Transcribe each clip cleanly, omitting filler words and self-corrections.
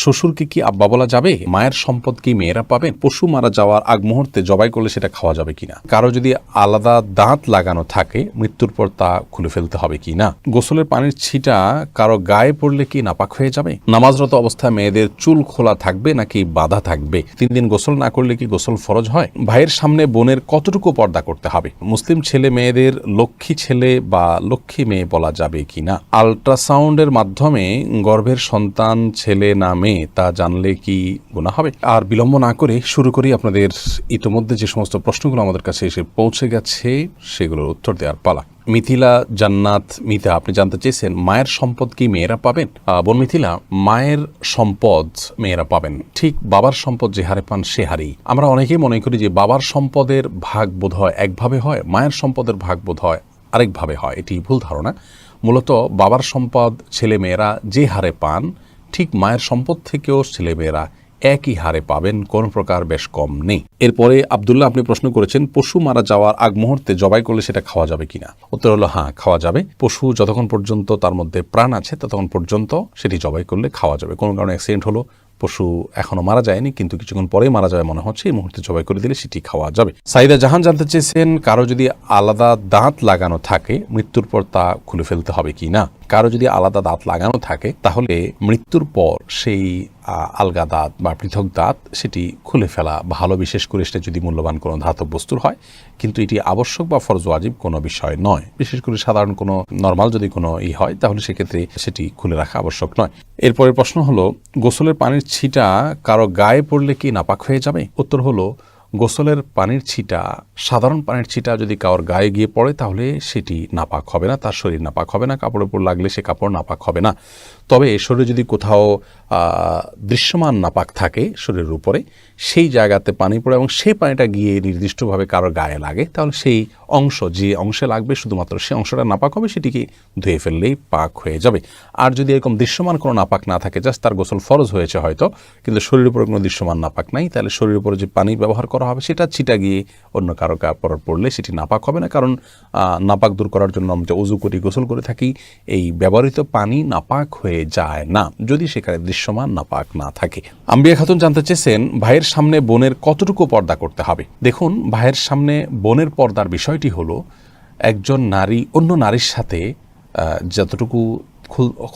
শ্বশুরকে কি আব্বা বলা যাবে? মায়ের সম্পদ কি মেয়েরা পাবেন? পশু মারা যাওয়ার আগ মুহূর্তে জবাই করলে সেটা খাওয়া যাবে কিনা? কারো যদি আলাদা দাঁত লাগানো থাকে মৃত্যুর পর তা খুলে ফেলতে হবে কিনা? গোসলের পানির ছিটা কারো গায়ে পড়লে কি নাপাক হয়ে যাবে? নামাজরত অবস্থায় মেয়েদের চুল খোলা থাকবে নাকি বাঁধা থাকবে? 3 দিন গোসল না করলে কি গোসল ফরজ হয়? ভাইয়ের সামনে বোনের কতটুকু পর্দা করতে হবে? মুসলিম ছেলে মেয়েদের লক্ষ্মী ছেলে বা লক্ষ্মী মেয়ে বলা যাবে কিনা? আল্ট্রাসাউন্ডের মাধ্যমে গর্ভের সন্তান ছেলে না মেয়ে তা জানলে কি গুনাহ হবে? আর বিলম্ব না করে শুরু করি। আপনাদের ইতোমধ্যে যে সমস্ত প্রশ্নগুলো আমাদের কাছে এসে পৌঁছে গেছে সেগুলোর উত্তর দেওয়ার পালা। মিথিলা জান্নাত মিতা আপনি জানতে চেয়েছেন মায়ের সম্পদ কি মেয়েরা পাবেন? বোন মিথিলা, মায়ের সম্পদ মেয়েরা পাবেন, ঠিক বাবার সম্পদ যে হারে পান সে হারেই। আমরা অনেকেই মনে করি যে বাবার সম্পদের ভাগ বোধ হয় একভাবে হয়, মায়ের সম্পদের ভাগ বোধ হয় আরেকভাবে হয়। এটি ভুল ধারণা। মূলত বাবার সম্পদ ছেলে মেয়েরা যে হারে পান ঠিক মায়ের সম্পদ থেকেও ছেলে মেয়েরা একই হারে পাবেন, কোন প্রকার বেশ কম নেই। এরপরে আব্দুল্লাহ আপনি প্রশ্ন করেছেন পশু মারা যাওয়ার আগ মুহূর্তে জবাই করলে সেটা খাওয়া যাবে কিনা? উত্তর হলো হ্যাঁ, খাওয়া যাবে। পশু যতক্ষণ পর্যন্ত তার মধ্যে প্রাণ আছে ততক্ষণ পর্যন্ত সেটি জবাই করলে খাওয়া যাবে। কোনো কারণে অ্যাক্সিডেন্ট হলো, পশু এখনো মারা যায়নি কিন্তু কিছুক্ষণ পরেই মারা যাবে মনে হচ্ছে, এই মুহূর্তে জবাই করে দিলে সেটি খাওয়া যাবে। সাইদা জাহান জানতে চেয়েছেন কারো যদি আলাদা দাঁত লাগানো থাকে মৃত্যুর পর তা খুলে ফেলতে হবে কি না? কারো যদি আলাদা দাঁত লাগানো থাকে তাহলে মৃত্যুর পর সেই আলগা দাঁত বা পৃথক দাঁত সেটি খুলে ফেলা ভালো, বিশেষ করে সেটা যদি মূল্যবান কোনো ধাতব বস্তুর হয়। কিন্তু এটি আবশ্যক বা ফরজ ওয়াজিব কোনো বিষয় নয়। বিশেষ করে সাধারণ কোনো নর্মাল যদি কোনো হয় তাহলে সেক্ষেত্রে সেটি খুলে রাখা আবশ্যক নয়। এরপরের প্রশ্ন হলো গোসলের পানির ছিটা কারো গায়ে পড়লে কি নাপাক হয়ে যাবে? উত্তর হলো গোসলের পানির ছিটা, সাধারণ পানির ছিটা যদি কারোর গায়ে গিয়ে পড়ে তাহলে সেটি নাপাক হবে না, তার শরীর নাপাক হবে না, কাপড়ের উপর লাগলে সে কাপড় নাপাক হবে না। তবে শরীরে যদি কোথাও দৃশ্যমান নাপাক থাকে শরীরের উপরে, সেই জায়গাতে পানি পড়ে এবং সেই পানিটা গিয়ে নির্দিষ্টভাবে কারোর গায়ে লাগে তাহলে সেই অংশ যে অংশে লাগবে শুধুমাত্র সেই অংশটা নাপাক হবে, সেটিকে ধুয়ে ফেললেই পাক হয়ে যাবে। আর যদি এরকম দৃশ্যমান কোনো নাপাক না থাকে, জাস্ট তার গোসল ফরজ হয়েছে হয়তো কিন্তু শরীরের উপরে কোনো দৃশ্যমান নাপাক নাই, তাহলে শরীরের উপরে যে পানি ব্যবহার করা হবে সেটা ছিটা গিয়ে অন্য কারো কাপড় পড়লে সেটি নাপাক হবে না। কারণ নাপাক দূর করার জন্য আমরা উযু করি, গোসল করে থাকি, এই ব্যবহৃত পানি নাপাক হয়ে যায় না যদি সেখানে দৃশ্যমান নাপাক না থাকে। আম্বিয়া খাতুন জানতে চেয়েছেন ভাইয়ের সামনে বোনের কতটুকু পর্দা করতে হবে? দেখুন, ভাইয়ের সামনে বোনের পর্দার বিষয়টি হলো একজন নারী অন্য নারীর সাথে যতটুকু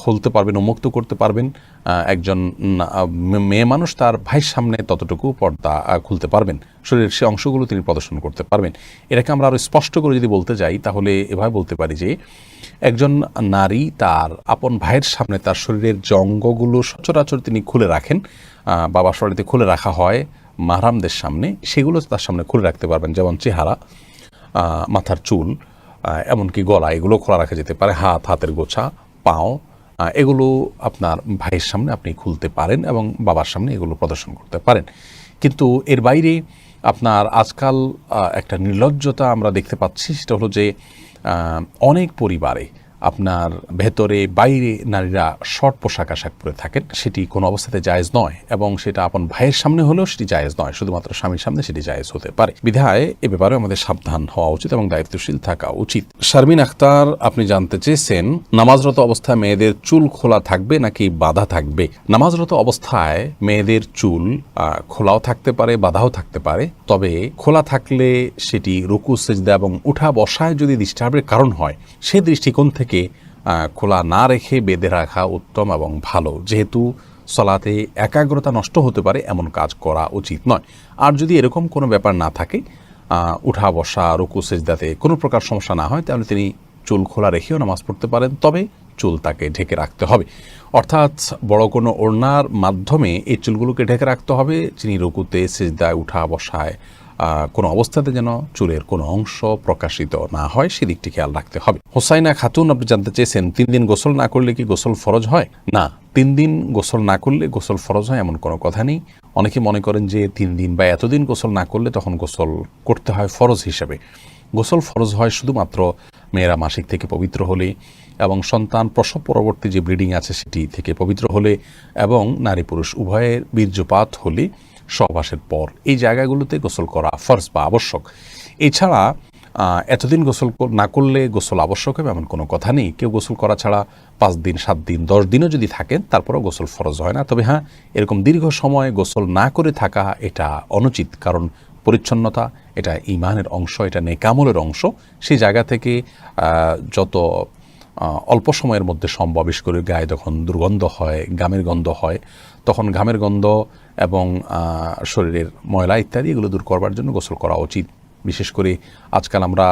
খুলতে পারবেন, উন্মুক্ত করতে পারবেন, একজন মেয়ে মানুষ তার ভাইয়ের সামনে ততটুকু পর্দা খুলতে পারবেন, শরীরের সে অংশগুলো তিনি প্রদর্শন করতে পারবেন। এটাকে আমরা আরও স্পষ্ট করে যদি বলতে যাই তাহলে এভাবে বলতে পারি যে একজন নারী তার আপন ভাইয়ের সামনে তার শরীরের যে অঙ্গগুলো সচরাচর তিনি খুলে রাখেন, বাবার শরীরে খুলে রাখা হয় মাহরামদের সামনে, সেগুলো তার সামনে খুলে রাখতে পারবেন। যেমন চেহারা, মাথার চুল, এমনকি গলা, এগুলো খোলা রাখা যেতে পারে। হাতের গোছা, পাও, এগুলো আপনার ভাইয়ের সামনে আপনি খুলতে পারেন এবং বাবার সামনে এগুলো প্রদর্শন করতে পারেন। কিন্তু এর বাইরে আপনার আজকাল একটা নির্লজ্জতা আমরা দেখতে পাচ্ছি, সেটা হলো যে অনেক পরিবারে আপনার ভেতরে বাইরে নারীরা শর্ট পোশাক আশাক পরে থাকেন, সেটি কোনো অবস্থাতে জায়েজ নয় এবং সেটা আপন ভাইয়ের সামনে হলেও সেটি জায়েজ নয়, শুধুমাত্র স্বামীর সামনে সেটি জায়েজ হতে পারে। বিধায় এ ব্যাপারে আমাদের সাবধান হওয়া উচিত এবং দায়িত্বশীল থাকা উচিত। শারমিন আখতার আপনি জানতে চেয়েছেন নামাজরত অবস্থায় মেয়েদের চুল খোলা থাকবে নাকি বাঁধা থাকবে? নামাজরত অবস্থায় মেয়েদের চুল খোলাও থাকতে পারে, বাঁধাও থাকতে পারে। তবে খোলা থাকলে সেটি রুকু সিজদা এবং উঠা বসায় যদি ডিস্টার্বের কারণ হয়, সে দৃষ্টিকোণ থেকে খোলা না রেখে বেঁধে রাখা উত্তম এবং ভালো, যেহেতু সলাতে একাগ্রতা নষ্ট হতে পারে এমন কাজ করা উচিত নয়। আর যদি এরকম কোনো ব্যাপার না থাকে, উঠা বসা রুকু সিজদাতে কোনো প্রকার সমস্যা না হয়, তাহলে তিনি চুল খোলা রেখেও নামাজ পড়তে পারেন, তবে চুল তাকে ঢেকে রাখতে হবে। অর্থাৎ বড় কোনো ওড়নার মাধ্যমে এই চুলগুলোকে ঢেকে রাখতে হবে, যিনি রুকুতে সিজদায় উঠা বসায় কোনো অবস্থাতে যেন চুলের কোনো অংশ প্রকাশিত না হয় সেদিকটি খেয়াল রাখতে হবে। হোসাইনা খাতুন আপনি জানতে চেয়েছেন 3 দিন গোসল না করলে কি গোসল ফরজ হয়? না, 3 দিন গোসল না করলে গোসল ফরজ হয় এমন কোনো কথা নেই। অনেকে মনে করেন যে 3 দিন বা এতদিন গোসল না করলে তখন গোসল করতে হয় ফরজ হিসেবে। গোসল ফরজ হয় শুধুমাত্র মেয়েরা মাসিক থেকে পবিত্র হলে এবং সন্তান প্রসব পরবর্তী যে ব্লিডিং আছে সেটি থেকে পবিত্র হলে এবং নারী পুরুষ উভয়ের বীর্যপাত হলে সহবাসের পর, এই জায়গাগুলোতে গোসল করা ফরজ বা আবশ্যক। এছাড়া এতদিন গোসল না করলে গোসল আবশ্যক হবে এমন কোনো কথা নেই। কেউ গোসল করা ছাড়া 5 দিন 7 দিন 10 দিনও যদি থাকেন তারপরেও গোসল ফরজ হয় না। তবে হ্যাঁ, এরকম দীর্ঘ সময় গোসল না করে থাকা এটা অনুচিত, কারণ পরিচ্ছন্নতা এটা ঈমানের অংশ, এটা নেকামলের অংশ। সেই জায়গা থেকে যত অল্প সময়ের মধ্যে সম্ভব, বিশেষ করে গায়ে যখন দুর্গন্ধ হয়, ঘামের গন্ধ হয়, তখন ঘামের গন্ধ এবং শরীরের ময়লা ইত্যাদি এগুলো দূর করবার জন্য গোসল করা উচিত। বিশেষ করে আজকাল আমরা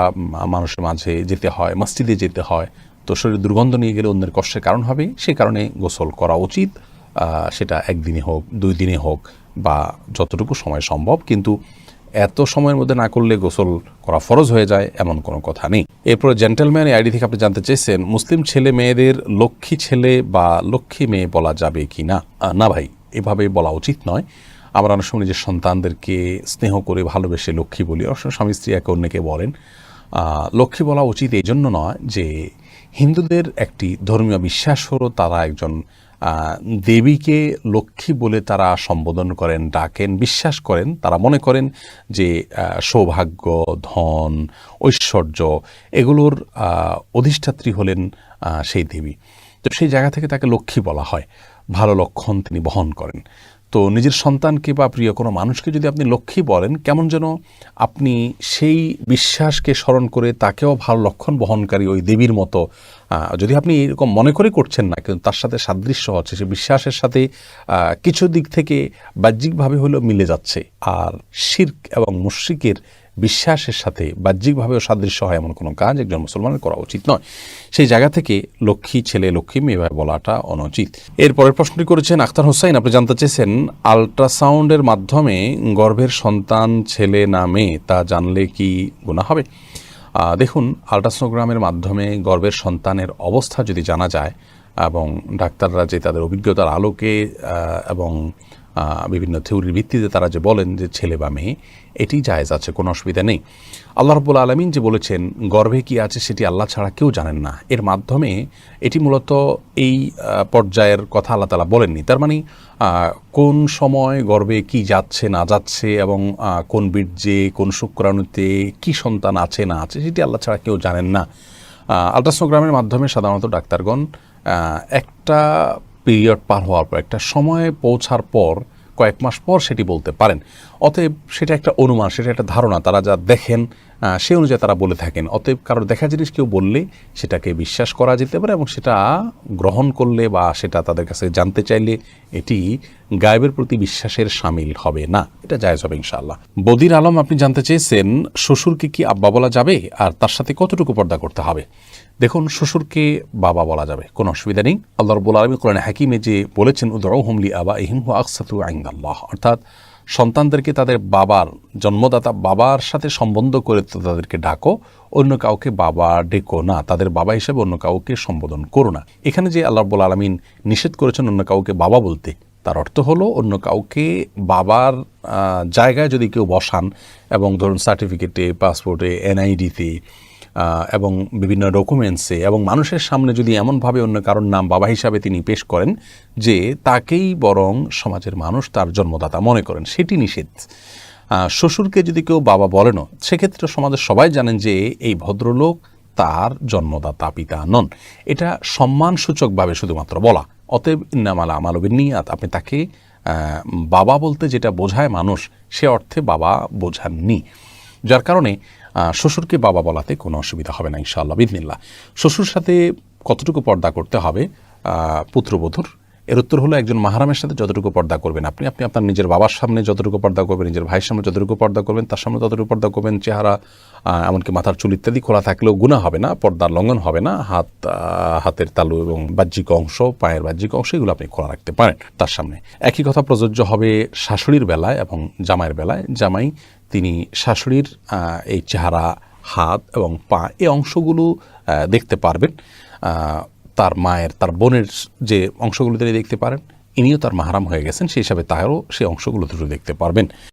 মানুষের মাঝে যেতে হয়, মসজিদে যেতে হয়, তো শরীরে দুর্গন্ধ নিয়ে গেলে অন্যের কষ্টের কারণ হবে, সেই কারণে গোসল করা উচিত। সেটা একদিনে হোক, 2 দিনে হোক, বা যতটুকু সময় সম্ভব। কিন্তু এত সময়ের মধ্যে না করলে গোসল করা ফরজ হয়ে যায় এমন কোনো কথা নেই। এরপরে জেন্টেলম্যান আইডি থেকে আপনি জানতে চেয়েছেন, মুসলিম ছেলে মেয়েদের লক্ষ্মী ছেলে বা লক্ষ্মী মেয়ে বলা যাবে কি না? না ভাই, এভাবে বলা উচিত নয়। আমরা অনেক সময় নিজের সন্তানদেরকে স্নেহ করে ভালোবেসে লক্ষ্মী বলি, অনেক সময় স্বামী স্ত্রী একে অন্যকে বলেন। লক্ষ্মী বলা উচিত এই জন্য নয় যে হিন্দুদের একটি ধর্মীয় বিশ্বাস হলো তারা একজন দেবীকে লক্ষ্মী বলে তারা সম্বোধন করেন, ডাকেন, বিশ্বাস করেন। তারা মনে করেন যে সৌভাগ্য, ধন, ঐশ্বর্য এগুলোর অধিষ্ঠাত্রী হলেন সেই দেবী। তো সেই জায়গা থেকে তাকে লক্ষ্মী বলা হয়, ভালো লক্ষণ তিনি বহন করেন। তো নিজের সন্তানকে বা প্রিয় কোনো মানুষকে যদি আপনি লক্ষ্মী বলেন, কেমন যেন আপনি সেই বিশ্বাসকে স্মরণ করে তাকেও ভালো লক্ষণ বহনকারী ওই দেবীর মতো, যদি আপনি এরকম মনে করে করছেন না, কিন্তু তার সাথে সাদৃশ্য হচ্ছে, সে বিশ্বাসের সাথে কিছু দিক থেকে বাহ্যিকভাবে হলেও মিলে যাচ্ছে। আর শিরক এবং মুশরিকের বিশ্বাসের সাথে বাহ্যিকভাবেও সাদৃশ্য হয় এমন কোনো কাজ একজন মুসলমানের করা উচিত নয়। সেই জায়গা থেকে লক্ষ্মী ছেলে, লক্ষ্মী মেয়ে বলাটা অনুচিত। এরপরের প্রশ্নটি করেছেন আখতার হোসাইন, আপনি জানতে চেয়েছেন আল্ট্রাসাউন্ডের মাধ্যমে গর্ভের সন্তান ছেলে না মেয়ে তা জানলে কি গুনাহ হবে? দেখুন, আল্ট্রাসোনোগ্রামের মাধ্যমে গর্ভের সন্তানের অবস্থা যদি জানা যায় এবং ডাক্তাররা যে তাদের অভিজ্ঞতার আলোকে এবং বিভিন্ন থিওরির ভিত্তিতে তারা যে বলেন যে ছেলে বা মেয়ে, এটি জায়েজ আছে, কোনো অসুবিধা নেই। আল্লাহ রাব্বুল আলামিন যে বলেছেন গর্ভে কি আছে সেটি আল্লাহ ছাড়া কেউ জানেন না, এর মাধ্যমে এটি মূলত এই পর্যায়ের কথা আল্লাহ তাআলা বলেননি। তার মানে কোন সময় গর্ভে কি যাচ্ছে না যাচ্ছে এবং কোন বীর্যে, কোন শুক্রাণুতে কি সন্তান আছে না আছে সেটি আল্লাহ ছাড়া কেউ জানেন না। আল্ট্রাসোনোগ্রামের মাধ্যমে সাধারণত ডাক্তারগণ একটা পিরিয়ড পার হওয়ার পর, একটা সময়ে পৌঁছার পর, কয়েক মাস পর সেটি বলতে পারেন। অতএব সেটা একটা অনুমান, সেটা একটা ধারণা, তারা যা দেখেন সেই অনুযায়ী তারা বলে থাকেন। অতএব কারোর দেখা জিনিস কেউ বললে সেটাকে বিশ্বাস করা যেতে পারে এবং সেটা গ্রহণ করলে বা সেটা তাদের কাছে জানতে চাইলে এটি গায়েবের প্রতি বিশ্বাসের শামিল হবে না, এটা জায়েজ হবে ইনশাআল্লাহ। বদির আলম, আপনি জানতে চেয়েছেন শ্বশুরকে কি আব্বা বলা যাবে আর তার সাথে কতটুকু পর্দা করতে হবে? দেখুন, শ্বশুরকে বাবা বলা যাবে, কোনো অসুবিধা নেই। আল্লাহ রাব্বুল আলামিন কোরআনে হাকিমে যে বলেছেন উদউহুম লিআবাইহিম হুয়া আকসাতু ইনদাল্লাহ, অর্থাৎ সন্তানদেরকে তাদের বাবার, জন্মদাতা বাবার সাথে সম্বন্ধ করে তাদেরকে ডাকো, অন্য কাউকে বাবা ডেকো না, তাদের বাবা হিসেবে অন্য কাউকে সম্বোধন করো না। এখানে যে আল্লাহ রাব্বুল আলামিন নিষেধ করেছেন অন্য কাউকে বাবা বলতে, তার অর্থ হলো অন্য কাউকে বাবার জায়গায় যদি কেউ বসান এবং ধরুন সার্টিফিকেটে, পাসপোর্টে, এনআইডিতে এবং বিভিন্ন ডকুমেন্টসে এবং মানুষের সামনে যদি এমনভাবে অন্য কারোর নাম বাবা হিসাবে তিনি পেশ করেন যে তাকেই বরং সমাজের মানুষ তার জন্মদাতা মনে করেন, সেটি নিষেধ। শ্বশুরকে যদি কেউ বাবা বলেনও, সেক্ষেত্রে সমাজের সবাই জানেন যে এই ভদ্রলোক তার জন্মদাতা পিতা নন, এটা সম্মানসূচকভাবে শুধুমাত্র বলা। অতএব ইন্নামাল আমালু বিন্নিয়াত, আপনি তাকে বাবা বলতে যেটা বোঝায় মানুষ, সে অর্থে বাবা বোঝাননি, যার কারণে শ্বশুরকে বাবা বলাতে কোনো অসুবিধা হবে না ইনশাআল্লাহ বিইذনিল্লাহ। শ্বশুর সাথে কতটুকু পর্দা করতে হবে পুত্রবধূর? এর উত্তর হলো একজন মাহরামের সাথে যতটুকু পর্দা করবেন আপনি আপনার নিজের বাবার সামনে যতটুকু পর্দা করবেন, নিজের ভাইয়ের সামনে যতটুকু পর্দা করবেন, তার সামনে ততটুকু পর্দা করবেন। চেহারা এমনকি মাথার চুল ইত্যাদি খোলা থাকলেও গুনাহ হবে না, পর্দার লঙ্ঘন হবে না। হাতের তালু এবং বাহ্যিক অংশ, পায়ের বাহ্যিক অংশ এগুলো আপনি খোলা রাখতে পারেন তার সামনে। একই কথা প্রযোজ্য হবে শাশুড়ির বেলায় এবং জামাইয়ের বেলায়। জামাই তিনি শাশুড়ির এই চেহারা, হাত এবং পা এই অংশগুলো দেখতে পারবেন। তার মায়ের, তার বোনের যে অংশগুলো তিনি দেখতে পারেন, ইনিও তার মাহরাম হয়ে গেছেন, সেই হিসাবে তারও সেই অংশগুলো দুটো দেখতে পারবেন।